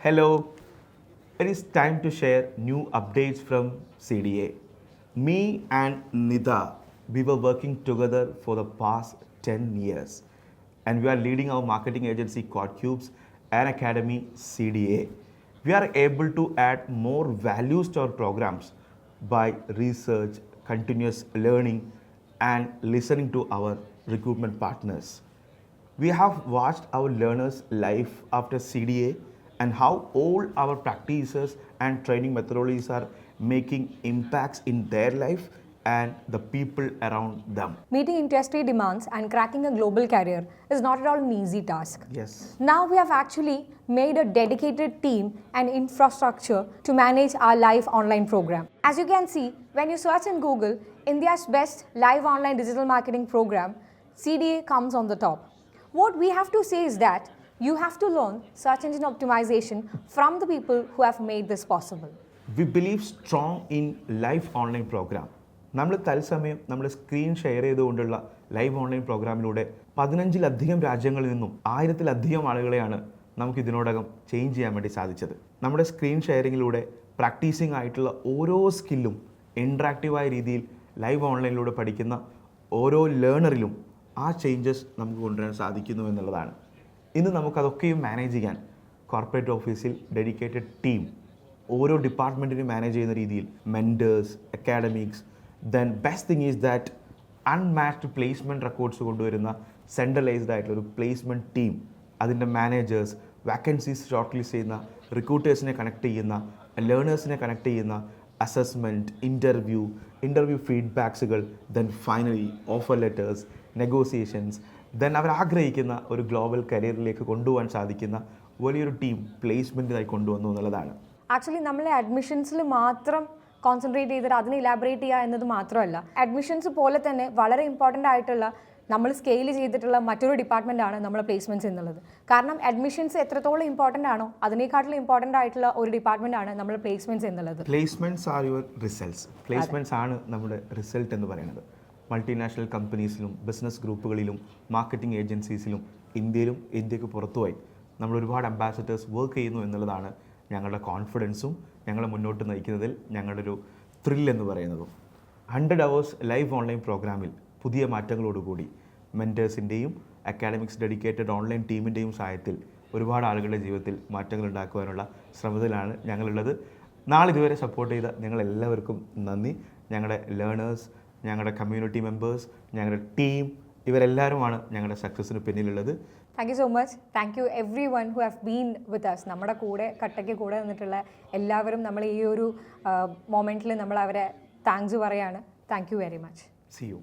Hello, it is time to share new updates from CDA. Me and Nida, we were working together for the past 10 years and we are leading our marketing agency QuadCubes and Academy CDA. We are able to add more values to our programs by research, continuous learning and listening to our recruitment partners. We have watched our learners' life after CDA and how all our practices and training methodologies are making impacts in their life and the people around them. Meeting industry demands and cracking a global career is not at all an easy task. Yes. Now we have actually made a dedicated team and infrastructure to manage our live online program. As you can see, when you search in Google, India's best live online digital marketing program, CDA comes on the top. What we have to say is that you have to learn search engine optimization from the people who have made this possible. We believe strong in live online program. നമ്മൾ തത്സമയം നമ്മുടെ screen share ചെയ്തുകൊണ്ടുള്ള live online പ്രോഗ്രാമിലൂടെ 15-ലധികം രാജ്യങ്ങളിൽ നിന്നും 1000-ലധികം ആളുകളെയാണ് നമുക്ക് ഇതിനോടകം ചേഞ്ച് ചെയ്യാൻ വേണ്ടി സാധിച്ചത്. നമ്മുടെ സ്ക്രീൻ ഷെയറിങ്ങിലൂടെ പ്രാക്ടീസിങ് ആയിട്ടുള്ള ഓരോ സ്കില്ലും ഇൻട്രാക്റ്റീവായ രീതിയിൽ ലൈവ് ഓൺലൈനിലൂടെ പഠിക്കുന്ന ഓരോ ലേണറിലും ആ ചേഞ്ചസ് നമുക്ക് കൊണ്ടുവരാൻ സാധിക്കുന്നു എന്നുള്ളതാണ്. ഇന്ന് നമുക്കതൊക്കെയും മാനേജ് ചെയ്യാൻ കോർപ്പറേറ്റ് ഓഫീസിൽ ഡെഡിക്കേറ്റഡ് ടീം ഓരോ ഡിപ്പാർട്ട്മെൻറ്റിനും മാനേജ് ചെയ്യുന്ന രീതിയിൽ mentors, academics, then best thing is that unmatched placement records കൊണ്ടുവരുന്ന സെൻട്രലൈസ്ഡ് ആയിട്ടുള്ള ഒരു പ്ലേസ്മെൻറ്റ് ടീം, അതിൻ്റെ മാനേജേഴ്സ്, വാക്കൻസീസ് ഷോർട്ട് ലിസ്റ്റ് ചെയ്യുന്ന റിക്രൂട്ടേഴ്സിനെ കണക്ട് ചെയ്യുന്ന, ലേണേഴ്സിനെ കണക്ട് ചെയ്യുന്ന, അസസ്മെൻറ്റ്, ഇൻ്റർവ്യൂ ഫീഡ്ബാക്സുകൾ, then finally offer letters, negotiations, then അവർ ആഗ്രഹിക്കുന്ന ഒരു ഗ്ലോബൽ കരിയറിലേക്ക് കൊണ്ടുപോകാൻ സാധിക്കുന്ന വലിയൊരു ടീം പ്ലേസ്മെൻറ്റിനായി കൊണ്ടുവന്നു എന്നുള്ളതാണ്. ആക്ച്വലി നമ്മളെ അഡ്മിഷൻസിൽ മാത്രം കോൺസെൻട്രേറ്റ് ചെയ്തിട്ട് അതിനെ ഇലാബറേറ്റ് ചെയ്യുക എന്നത് മാത്രമല്ല, അഡ്മിഷൻസ് പോലെ തന്നെ വളരെ ഇമ്പോർട്ടൻ്റ് ആയിട്ടുള്ള നമ്മൾ സ്കെയിൽ ചെയ്തിട്ടുള്ള മറ്റൊരു ഡിപ്പാർട്ട്മെൻറ്റാണ് നമ്മുടെ പ്ലേസ്മെൻറ്റ്സ് എന്നുള്ളത്. കാരണം അഡ്മിഷൻസ് എത്രത്തോളം ഇമ്പോർട്ടൻ്റ് ആണോ അതിനേക്കാട്ടിലും ഇമ്പോർട്ടൻ്റ് ആയിട്ടുള്ള ഒരു ഡിപ്പാർട്ട്മെൻറ്റാണ് നമ്മുടെ പ്ലേസ്മെൻറ്റ്സ് എന്നുള്ളത്. Placements are your results. Placements ആണ് നമ്മുടെ റിസൾട്ട് എന്ന് പറയുന്നത്. മൾട്ടിനാഷണൽ കമ്പനീസിലും ബിസിനസ് ഗ്രൂപ്പുകളിലും മാർക്കറ്റിംഗ് ഏജൻസീസിലും ഇന്ത്യയിലും ഇന്ത്യക്ക് പുറത്തുമായി നമ്മൾ ഒരുപാട് അംബാസഡേഴ്സ് വർക്ക് ചെയ്യുന്നു എന്നുള്ളതാണ് ഞങ്ങളുടെ കോൺഫിഡൻസും ഞങ്ങളെ മുന്നോട്ട് നയിക്കുന്നതിൽ ഞങ്ങളുടെ ഒരു ത്രിൽ എന്ന് പറയുന്നതും. 100 hours ലൈവ് ഓൺലൈൻ പ്രോഗ്രാമിൽ പുതിയ മാറ്റങ്ങളോടുകൂടി മെൻറ്റേഴ്സിൻ്റെയും അക്കാഡമിക്സ് ഡെഡിക്കേറ്റഡ് ഓൺലൈൻ ടീമിൻ്റെയും സഹായത്തിൽ ഒരുപാട് ആളുകളുടെ ജീവിതത്തിൽ മാറ്റങ്ങൾ ഉണ്ടാക്കുവാനുള്ള ശ്രമത്തിലാണ് ഞങ്ങളുള്ളത്. നാളിതുവരെ സപ്പോർട്ട് ചെയ്ത ഞങ്ങളെല്ലാവർക്കും നന്ദി. ഞങ്ങളുടെ ലേണേഴ്സ്, ഞങ്ങളുടെ കമ്മ്യൂണിറ്റി മെമ്പേഴ്സ്, ഞങ്ങളുടെ ടീം, ഇവരെല്ലാവരുമാണ് ഞങ്ങളുടെ സക്സസ്സിന് പിന്നിലുള്ളത്. Thank you so much. Thank you everyone who have been with us. നമ്മുടെ കൂടെ കട്ടയ്ക്ക് കൂടെ നിന്നിട്ടുള്ള എല്ലാവരും നമ്മൾ ഈ ഒരു മൊമെൻറ്റിൽ നമ്മൾ അവരെ താങ്ക്സ് പറയാണ്. Thank you very much. See U.